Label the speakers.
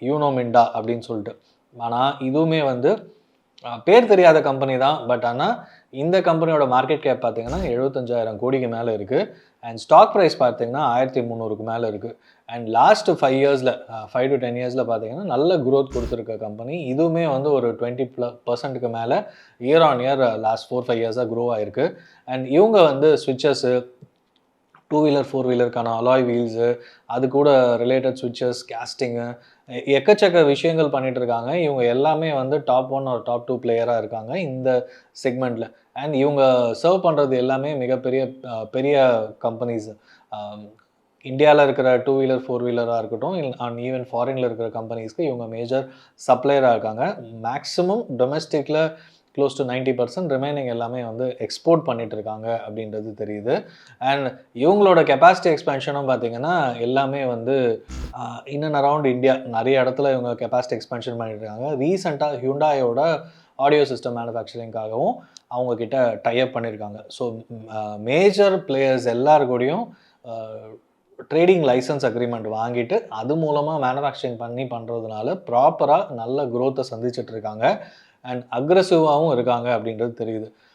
Speaker 1: யூனோமிண்டா அப்படின்னு சொல்லிட்டு. ஆனால் இதுவுமே வந்து பேர் தெரியாத கம்பெனி தான். பட் ஆனால் இந்த கம்பெனியோட மார்க்கெட் கேப் பார்த்தீங்கன்னா 75,000 கோடிக்கு மேலே இருக்குது. அண்ட் ஸ்டாக் ப்ரைஸ் பார்த்தீங்கன்னா 1300க்கு மேலே இருக்குது. அண்ட் லாஸ்ட் 5 இயர்ஸில் 5 to 10 இயர்ஸில் பார்த்தீங்கன்னா நல்ல க்ரோத் கொடுத்துருக்க கம்பெனி. இதுவுமே வந்து ஒரு 20% மேலே இயர் ஆன் இயர் லாஸ்ட் 4-5 இயர்ஸாக க்ரோ ஆகிருக்கு. அண்ட் இவங்க வந்து ஸ்விட்சஸ்ஸு, 2 வீலர் 4 வீலருக்கான அலாய் வீல்ஸு, அது கூட ரிலேட்டட் ஸ்விட்சஸ், கேஸ்டிங்கு, எக்கச்சக்க விஷயங்கள் பண்ணிட்டு இருக்காங்க. இவங்க எல்லாமே வந்து டாப் 1 ஒரு டாப் 2 பிளேயராக இருக்காங்க இந்த செக்மெண்ட்டில். அண்ட் இவங்க சர்வ் பண்ணுறது எல்லாமே மிகப்பெரிய பெரிய கம்பெனிஸ். இந்தியாவில் இருக்கிற 2 வீலர் 4 வீலராக இருக்கட்டும், அண்ட் ஈவன் ஃபாரினில் இருக்கிற கம்பெனிஸ்க்கு இவங்க மேஜர் சப்ளையராக இருக்காங்க. மேக்ஸிமம் டொமெஸ்டிக்கில் க்ளோஸ் டு 90%, ரிமைனிங் எல்லாமே வந்து எக்ஸ்போர்ட் பண்ணிட்டு இருக்காங்க அப்படின்றது தெரியுது. அண்ட் இவங்களோட கெப்பாசிட்டி எக்ஸ்பென்ஷனும் பார்த்தீங்கன்னா எல்லாமே வந்து இன் அண்ட் அரவுண்ட் இந்தியா நிறைய இடத்துல இவங்க கெப்பாசிட்டி எக்ஸ்பென்ஷன் பண்ணிட்டு இருக்காங்க. ரீசெண்டாக ஹியூண்டாயோட ஆடியோ சிஸ்டம் மேனுஃபேக்சரிங்காகவும் அவங்கக்கிட்ட டைப் பண்ணியிருக்காங்க. ஸோ மேஜர் பிளேயர்ஸ் எல்லாருக்கூடையும் ட்ரேடிங் லைசன்ஸ் அக்ரிமெண்ட் வாங்கிட்டு அது மூலமாக மேனுஃபேக்சரிங் பண்ணி பண்ணுறதுனால ப்ராப்பராக நல்ல க்ரோத்தை சந்திச்சுட்டு இருக்காங்க. அண்ட் அக்ரெசிவாகவும் இருக்காங்க அப்படின்றது தெரியுது.